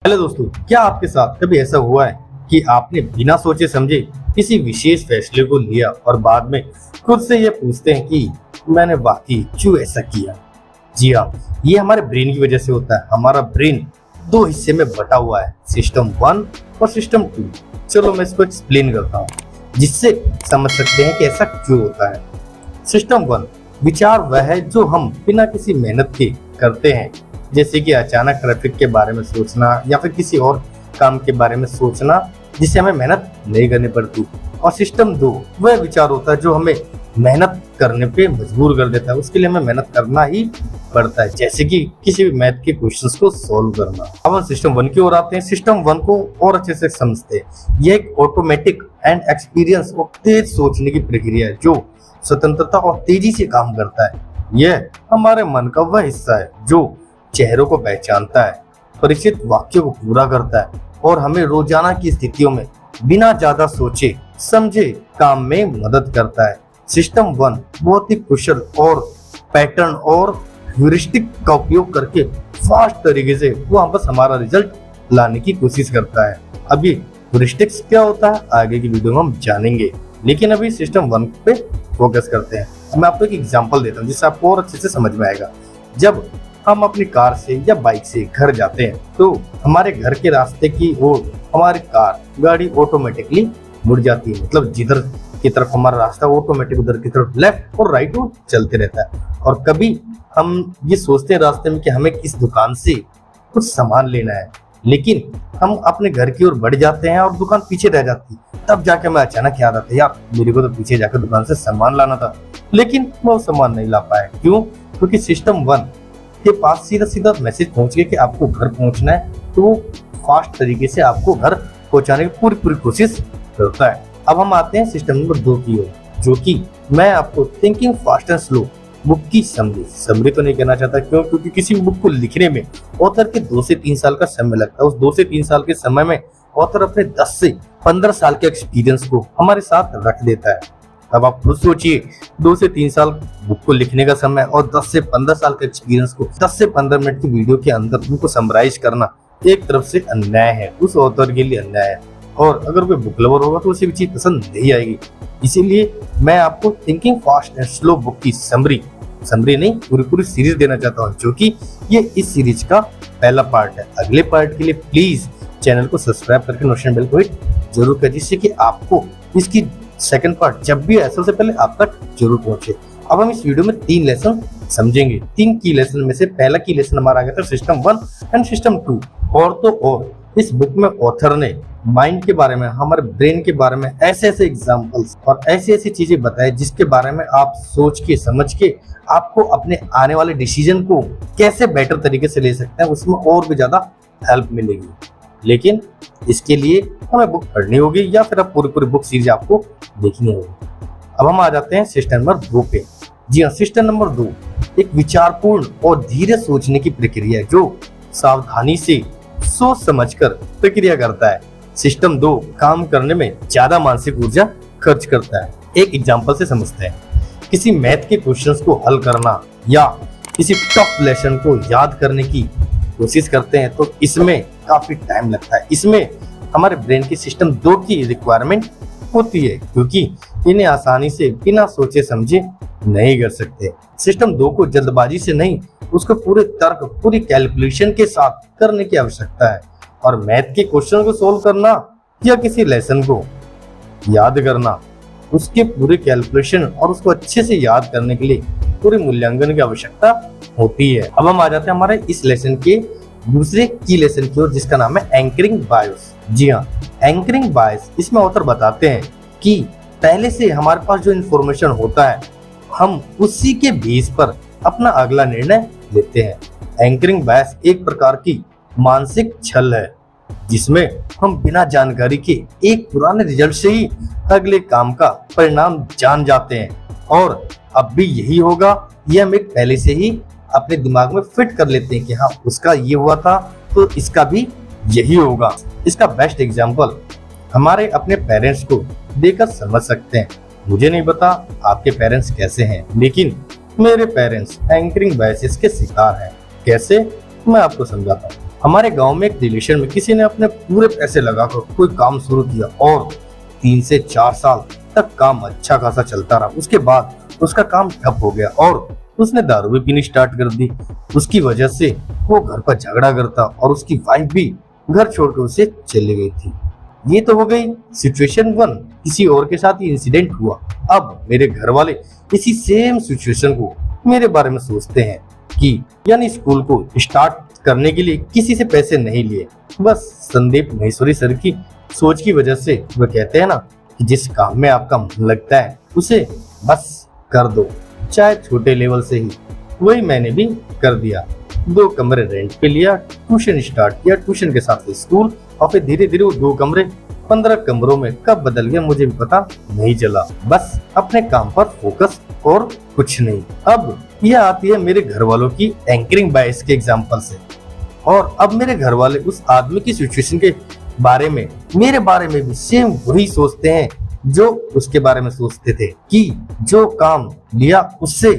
Hello दोस्तों, क्या आपके साथ कभी ऐसा हुआ है कि आपने बिना सोचे समझे किसी विशेष फैसले को लिया और बाद में खुद से ये पूछते हैं कि मैंने वाकई क्यों ऐसा किया। जी हाँ, ये हमारे ब्रेन की वजह से होता है। हमारा ब्रेन दो हिस्से में बटा हुआ है, सिस्टम 1 और सिस्टम 2। चलो मैं इसको एक्सप्लेन करता हूँ जिससे समझ सकते हैं कि ऐसा क्यों होता है। सिस्टम 1 विचार वह है जो हम बिना किसी मेहनत के करते हैं, जैसे कि अचानक ट्रैफिक के बारे में सोचना या फिर किसी और काम के बारे में सोचना जिससे हमें मेहनत नहीं करनी पड़ती। और सिस्टम 2 वह विचार होता है जो हमें मेहनत करने पे मजबूर कर देता है, उसके लिए हमें मेहनत करना ही पड़ता है, जैसे कि किसी भी मैथ के क्वेश्चंस को सॉल्व करना। अब हम सिस्टम 1 की ओर आते हैं। सिस्टम 1 को और अच्छे से समझते हैं। यह एक ऑटोमेटिक एंड एक्सपीरियंस और तेज सोचने की प्रक्रिया है जो स्वतंत्रता और तेजी से काम करता है। यह हमारे मन का वह हिस्सा है जो चेहरों को पहचानता है, परिचित वाक्यों को पूरा करता है और हमें रोजाना की स्थितियों में बिना ज्यादा सोचे समझे काम में मदद करता है। सिस्टम 1 बहुत ही कुशल और पैटर्न और ह्यूरिस्टिक का उपयोग करके फास्ट तरीके से वापस हमारा रिजल्ट लाने की कोशिश करता है। अभी ह्यूरिस्टिक्स क्या होता है आगे की वीडियो में हम जानेंगे, लेकिन अभी सिस्टम 1 पे फोकस करते हैं। मैं आपको एक एग्जांपल देता हूँ जिससे आपको और अच्छे से समझ में आएगा। जब हम अपनी कार से या बाइक से घर जाते हैं तो हमारे घर के रास्ते की ओर हमारी गाड़ी ऑटोमेटिकली मुड़ जाती है, मतलब जिधर की तरफ हमारा रास्ता ऑटोमेटिक उधर की तरफ लेफ्ट और राइट और चलते रहता है। और कभी हम ये सोचते हैं रास्ते में कि हमें किस दुकान से कुछ सामान लेना है, लेकिन हम अपने घर की ओर बढ़ जाते हैं और दुकान पीछे रह जाती है। तब जाके हमें अचानक याद आता है, यार मेरे को तो पीछे जाकर दुकान से सामान लाना था, लेकिन वो सामान नहीं ला पाए। क्यों? क्योंकि सिस्टम 1 के पास सीधा सीधा मैसेज पहुंच गया कि आपको घर पहुंचना है, तो वो फास्ट तरीके से आपको घर पहुंचाने की पूरी कोशिश करता है। अब हम आते हैं सिस्टम नंबर 2 की ओर, जो कि मैं आपको thinking fast and slow book की समरी तो नहीं कहना चाहता। क्यों? क्योंकि किसी भी बुक को लिखने में ऑथर के 2 से 3 साल का समय लगता है। उस 2 से 3 साल के समय में ऑथर अपने 10 से 15 साल के एक्सपीरियंस को हमारे साथ रख देता है। अब आप खुद सोचिए, 2 से 3 साल बुक को लिखने का समय और 10 से 15 साल के एक्सपीरियंस को 10 से 15 मिनट की वीडियो के अंदर उनको समराइज करना एक तरफ से अन्याय है, उस ऑथर के लिए अन्याय है। और अगर कोई बुक लवर होगा तो उसे भी चीज पसंद नहीं आएगी। इसीलिए मैं आपको thinking fast and slow book की समरी नहीं पूरी सीरीज देना चाहता हूँ, जो कि ये इस सीरीज का पहला पार्ट है। अगले पार्ट के लिए प्लीज चैनल को सब्सक्राइब करके नोटिफिकेशन बेल को हिट जरूर कर, जिससे कि आपको इसकी सेकंड पार्ट जब भी आए सबसे पहले आप तक जरूर पहुंचे। अब हम इस वीडियो में 3 लेसन समझेंगे। 3 की लेसन में से पहला की लेसन हमारा आ गया था सिस्टम 1 एंड सिस्टम 2। और इस बुक में ऑथर ने माइंड के बारे में, हमारे ब्रेन के बारे में ऐसे एग्जांपल्स और ऐसी चीजें बताए जिसके बारे में आप सोच के समझ के आपको अपने आने वाले डिसीजन को कैसे बेटर तरीके से ले सकते हैं, उसमें और भी ज्यादा हेल्प मिलेगी। लेकिन इसके लिए हमें बुक पढ़नी होगी या फिर आप पूरी बुक सीरीज आपको देखनी होगी। अब हम आ जाते हैं सिस्टम नंबर 2 पे। जी हाँ, सिस्टम नंबर 2 एक विचारपूर्ण और धीरे सोचने की प्रक्रिया है जो सावधानी से सोच समझकर प्रक्रिया करता है। सिस्टम 2 काम करने में ज्यादा मानसिक ऊर्जा खर्च करता है। एक एग्जांपल से समझते हैं। किसी मैथ के क्वेश्चंस को हल करना या किसी टफ लेसन को याद करने की कोशिश करते हैं तो इसमें काफी टाइम लगता है। इसमें हमारे ब्रेन की सिस्टम 2 की रिक्वायरमेंट होती है, क्योंकि इन्हें आसानी से बिना सोचे समझे नहीं कर सकते। सिस्टम 2 को जल्दबाजी से नहीं, उसको पूरे तर्क, पूरी कैलकुलेशन के साथ करने की आवश्यकता है। और मैथ के क्वेश्चन को सोल्व करना या किसी लेसन को याद करना, उसके पूरे कैलकुलेशन और उसको अच्छे से याद करने के लिए पूरे मूल्यांकन की आवश्यकता होती है। अब हम आ जाते हैं हमारे इस लेसन के दूसरे की लेसन की ओर, जिसका नाम है एंकरिंग बायस। जी हाँ, एंकरिंग बायस, इसमें ऑथर बताते हैं कि पहले से हमारे पास जो इन्फॉर्मेशन होता है हम उसी के बेस पर अपना अगला निर्णय लेते हैं। एंकरिंग बायस एक प्रकार की मानसिक छल है जिसमें हम बिना जानकारी के एक पुराने रिजल्ट से ही अगले काम का परिणाम जान जाते हैं, और अब भी यही होगा, ये हम एक पहले से ही अपने दिमाग में फिट कर लेते हैं कि हाँ उसका ये हुआ था तो इसका भी यही होगा। इसका बेस्ट एग्जांपल हमारे अपने पेरेंट्स को देखकर समझ सकते हैं। मुझे नहीं पता आपके पेरेंट्स कैसे हैं, लेकिन मेरे पेरेंट्स एंकरिंग बायसेस के शिकार हैं। कैसे, मैं आपको समझाता हूँ। हमारे गांव में एक रिलेशन में किसी ने अपने पूरे पैसे लगाकर कोई काम शुरू किया और 3 से 4 साल तक काम अच्छा खासा चलता रहा। उसके बाद उसका काम ठप हो गया और उसने दारू भी पीनी स्टार्ट कर दी। उसकी वजह से वो घर पर झगड़ा करता और उसकी वाइफ भी घर छोड़कर उसे चली गई थी। ये तो हो गई सिचुएशन 1। किसी और के साथ ये इंसिडेंट हुआ। अब मेरे घर वाले इसी सेम सिचुएशन को मेरे बारे में सोचते हैं कि यानी स्कूल को स्टार्ट करने के लिए किसी से पैसे नहीं लिए। बस संदीप महेश्वरी सर की सोच की वजह से वो कहते हैं ना कि जिस काम में आपका मन लगता है उसे बस कर दो, चाहे छोटे लेवल से ही। वही मैंने भी कर दिया। 2 कमरे रेंट पे लिया, ट्यूशन स्टार्ट किया, ट्यूशन के साथ स्कूल, और फिर धीरे धीरे वो 2 कमरे 15 कमरों में कब बदल गया मुझे भी पता नहीं चला। बस अपने काम पर फोकस और कुछ नहीं। अब यह आती है मेरे घर वालों की एंकरिंग बायस के एग्जाम्पल से। और अब मेरे घर वाले उस आदमी की सिचुएशन के बारे में मेरे बारे में भी सेम वही सोचते हैं जो उसके बारे में सोचते थे कि जो काम लिया उससे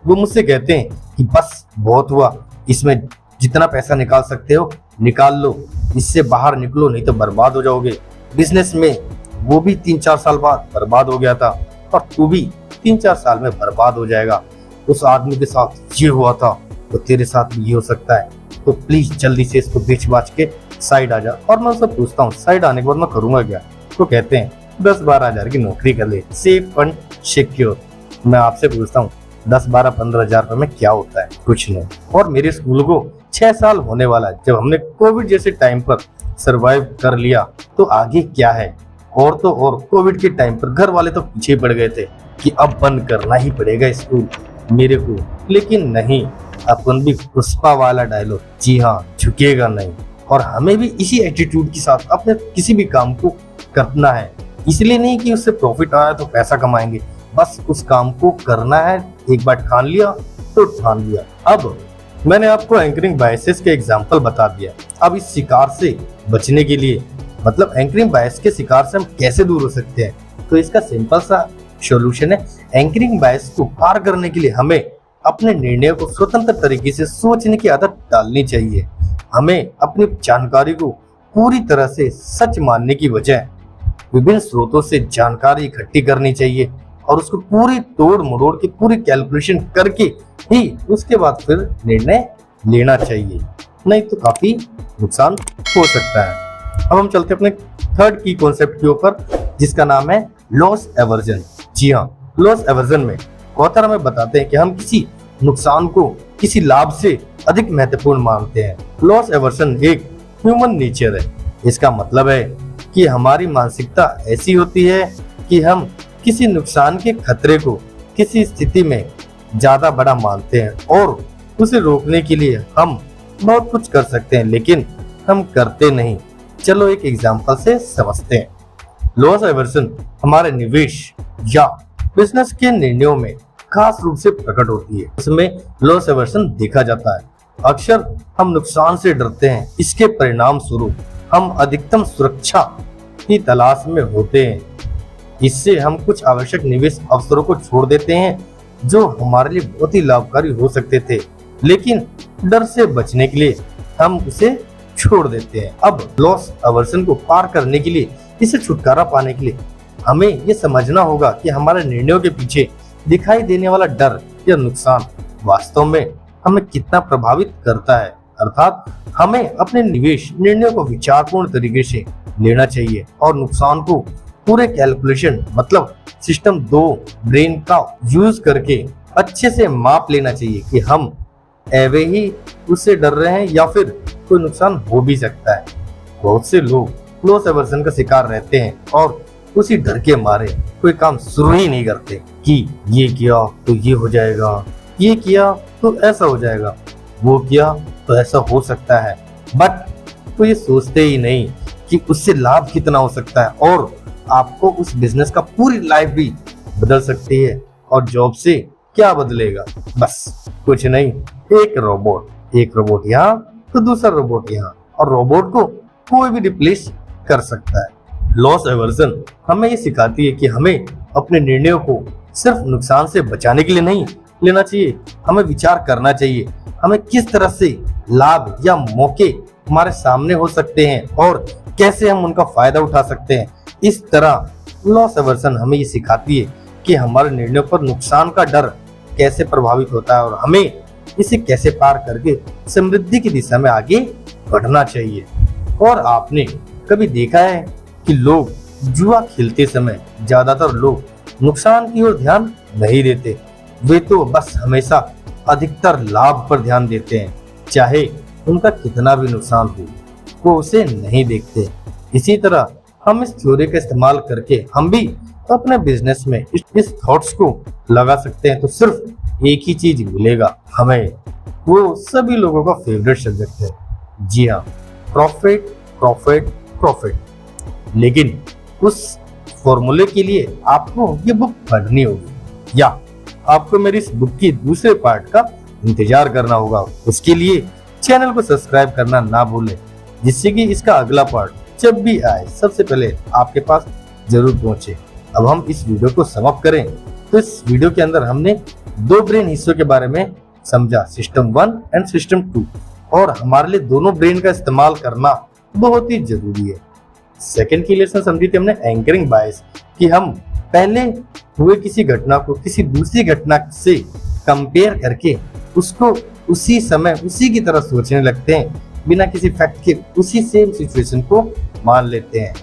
वो मुझसे कहते हैं कि बस बहुत हुआ, इसमें जितना पैसा निकाल सकते हो निकाल लो, इससे बाहर निकलो नहीं तो बर्बाद हो जाओगे। बिजनेस में वो भी 3-4 साल बाद बर्बाद हो गया था और तू भी 3-4 साल में बर्बाद हो जाएगा। उस आदमी के साथ ये हुआ था तो तेरे साथ भी ये हो सकता है, तो प्लीज जल्दी से इसको बेच बाच के साइड आ जा। और मैं उससे पूछता हूँ साइड आने के बाद मैं करूंगा क्या? तो कहते हैं 10-12 हजार की नौकरी कर ले, सेफ फंड सिक्योर। मैं आपसे पूछता हूँ 10-12-15 हजार रुपए में क्या होता है? कुछ नहीं। और मेरे स्कूल को 6 साल होने वाला है। जब हमने कोविड जैसे टाइम पर सरवाइव कर लिया तो आगे क्या है? और तो और कोविड के टाइम पर घर वाले तो पीछे पड़ गए थे कि अब बंद करना ही पड़ेगा स्कूल मेरे को, लेकिन नहीं, अपन भी पुष्पा वाला डायलॉग, जी हाँ झुकेगा नहीं। और हमें भी इसी एटीट्यूड के साथ अपने किसी भी काम को करना है। इसलिए नहीं कि उससे प्रॉफिट आया तो पैसा कमाएंगे, बस उस काम को करना है। एक बार ठान लिया तो ठान लिया। अब मैंने आपको एंकरिंग बायसेस के एग्जाम्पल बता दिया। अब इस शिकार से बचने के लिए, मतलब एंकरिंग बायस के शिकार से हम कैसे दूर हो सकते हैं, तो इसका सिंपल सा सॉल्यूशन है। एंकरिंग बायस को पार करने के लिए हमें अपने निर्णय को स्वतंत्र तरीके से सोचने की आदत डालनी चाहिए। हमें अपनी जानकारी को पूरी तरह से सच मानने की बजाय विभिन्न स्रोतों से जानकारी इकट्ठी करनी चाहिए और उसको पूरी तोड़ मरोड़ के पूरी कैलकुलेशन करके ही उसके बाद फिर निर्णय लेना चाहिए, नहीं तो काफी नुकसान हो सकता है। अब हम चलते अपने थर्ड की कॉन्सेप्ट के ऊपर, जिसका नाम है लॉस एवर्जन। जी हाँ, लॉस एवर्जन में ऑथर हमें बताते हैं कि हम किसी नुकसान को किसी लाभ से अधिक महत्वपूर्ण मानते हैं। लॉस एवर्जन एक ह्यूमन नेचर है। इसका मतलब है कि हमारी मानसिकता ऐसी होती है कि हम किसी नुकसान के खतरे को किसी स्थिति में ज्यादा बड़ा मानते हैं और उसे रोकने के लिए हम बहुत कुछ कर सकते हैं, लेकिन हम करते नहीं। चलो एक एग्जांपल से समझते हैं। लॉस एवर्जन हमारे निवेश या बिजनेस के निर्णयों में खास रूप से प्रकट होती है। इसमें लॉस एवर्जन देखा जाता है। अक्सर हम नुकसान से डरते हैं। इसके परिणाम स्वरूप हम अधिकतम सुरक्षा की तलाश में होते हैं। इससे हम कुछ आवश्यक निवेश अवसरों को छोड़ देते हैं जो हमारे लिए बहुत ही लाभकारी हो सकते थे, लेकिन डर से बचने के लिए हम उसे छोड़ देते हैं। अब लॉस एवर्जन को पार करने के लिए, इसे छुटकारा पाने के लिए हमें ये समझना होगा कि हमारे निर्णयों के पीछे दिखाई देने वाला डर या नुकसान वास्तव में हमें कितना प्रभावित करता है। अर्थात हमें अपने निवेश निर्णयों को विचारपूर्ण तरीके से लेना चाहिए और नुकसान को पूरे कैलकुलेशन मतलब सिस्टम 2 ब्रेन का यूज करके अच्छे से माप लेना चाहिए कि हम एवे ही उससे डर रहे हैं या फिर कोई नुकसान हो भी सकता है। बहुत से लोग लॉस एवर्जन का शिकार रहते हैं और उसी डर के मारे कोई काम शुरू ही नहीं करते कि ये किया तो ये हो जाएगा, ये किया तो ऐसा हो जाएगा, वो किया तो ऐसा हो सकता है, बट तो ये सोचते ही नहीं कि उससे लाभ कितना हो सकता है और आपको उस बिजनेस का पूरी लाइफ भी बदल सकती है। और जॉब से क्या बदलेगा? बस कुछ नहीं, एक रोबोट यहाँ तो दूसरा रोबोट यहाँ, और रोबोट को कोई भी रिप्लेस कर सकता है। लॉस एवर्जन हमें ये सिखाती है कि हमें अपने निर्णयों को सिर्फ नुकसान से बचाने के लिए नहीं लेना चाहिए। हमें विचार करना चाहिए हमें किस तरह से लाभ या मौके हमारे सामने हो सकते हैं और कैसे हम उनका फायदा उठा सकते हैं। इस तरह लॉस एवर्सन हमें ये सिखाती है कि हमारे निर्णयों पर नुकसान का डर कैसे प्रभावित होता है और हमें इसे कैसे पार करके समृद्धि की दिशा में आगे बढ़ना चाहिए। और आपने कभी देखा है कि लोग जुआ खेलते समय ज्यादातर लोग नुकसान की ओर ध्यान नहीं देते, वे तो बस हमेशा अधिकतर लाभ पर ध्यान देते हैं, चाहे उनका कितना भी नुकसान हो वो उसे नहीं देखते। इसी तरह हम इस थ्योरी का इस्तेमाल करके हम भी अपने बिजनेस में इस थॉट्स को लगा सकते हैं, तो सिर्फ एक ही चीज मिलेगा हमें, वो सभी लोगों का फेवरेट सब्जेक्ट है, जी हाँ, प्रॉफिट प्रॉफिट प्रॉफिट। लेकिन उस फॉर्मूले के लिए आपको ये बुक पढ़नी होगी या आपको मेरी इस बुक की दूसरे पार्ट का इंतजार करना होगा। उसके लिए चैनल को सब्सक्राइब करना ना भूलें, जिससे कि इसका अगला पार्ट जब भी आए सबसे पहले आपके पास जरूर पहुंचे। अब हम इस वीडियो को समाप्त करें तो इस वीडियो के अंदर हमने 2 ब्रेन हिस्सों के बारे में समझा, सिस्टम 1 एंड सिस्टम 2, और हमारे लिए दोनों ब्रेन का इस्तेमाल करना बहुत ही जरूरी है। सेकंड की लेसन समझी थी हमने एंकरिंग बायस, कि हम पहले हुए किसी घटना को किसी दूसरी घटना से कंपेयर करके उसको उसी समय उसी की तरह सोचने लगते हैं, बिना किसी फैक्ट के उसी सेम सिचुएशन को मान लेते हैं।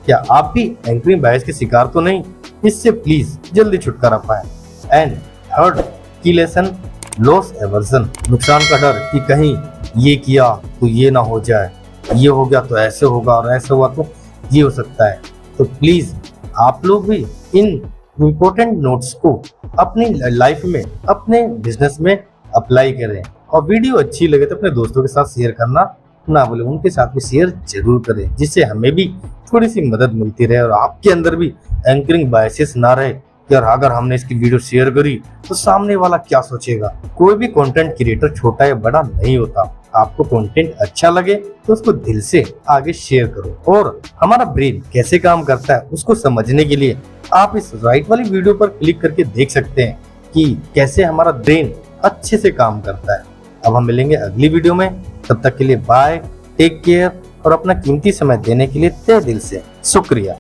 क्या आप भी एंकरिंग बायस के शिकार तो नहीं? इससे प्लीज जल्दी छुटकारा पाएं। एंड थर्ड की लेसन लॉस एवर्जन, नुकसान का डर कि कहीं ये किया तो ये ना हो जाए, ये हो गया तो ऐसे होगा और ऐसे हुआ तो ये हो सकता है। तो प्लीज आप लोग भी इन इम्पोर्टेंट नोट्स को अपनी लाइफ में अपने बिजनेस में अप्लाई करें, और वीडियो अच्छी लगे तो अपने दोस्तों के साथ शेयर करना ना भूलें, उनके साथ भी शेयर जरूर करें, जिससे हमें भी थोड़ी सी मदद मिलती रहे और आपके अंदर भी एंकरिंग बायसेस ना रहे कि यार अगर हमने इसकी वीडियो शेयर करी तो सामने वाला क्या सोचेगा। कोई भी कंटेंट क्रिएटर छोटा या बड़ा नहीं होता, आपको कंटेंट अच्छा लगे तो उसको दिल से आगे शेयर करो। और हमारा ब्रेन कैसे काम करता है उसको समझने के लिए आप इस राइट वाली वीडियो पर क्लिक करके देख सकते हैं कि कैसे हमारा ब्रेन अच्छे से काम करता है। अब हम मिलेंगे अगली वीडियो में, तब तक के लिए बाय, टेक केयर, और अपना कीमती समय देने के लिए तहे दिल से शुक्रिया।